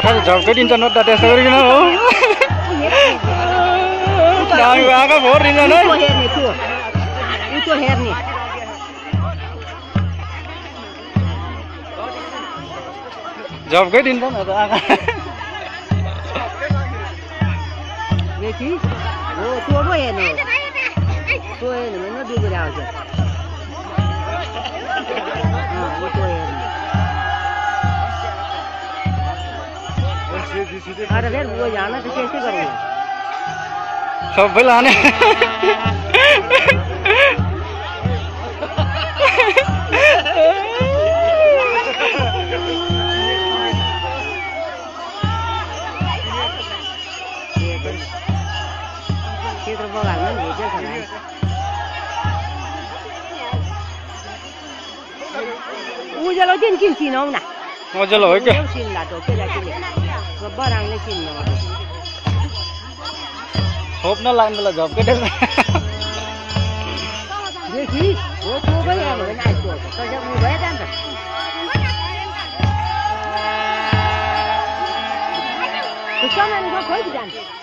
खालि झप्कै दिन्छ नोट्दा त्यसो गरिकन हो आँखा फोहोर दिन्छ नै हेर्ने झप्कै दिन्छ न त आँखा देखि हो त्यो पो हेर्नु त्यो हेर्नु भने बिग्रे आउँछ अरे फिर वो जाना तो कैसे करेंगे सब लाने क्षेत्र बगानमा भेट्यो छ नि उज्यालो दिन किन चिनौ न मजाले हो क्या चिन्ला त केटाकेटी बराङले चिन्न खोप्न लाग्ने बेला झप्कै देख्छ देखि हो त्यो पनि अब होइन आइसक्यो कसै उ भयो जान्छ त्यो सामानमा खोइ जान्छ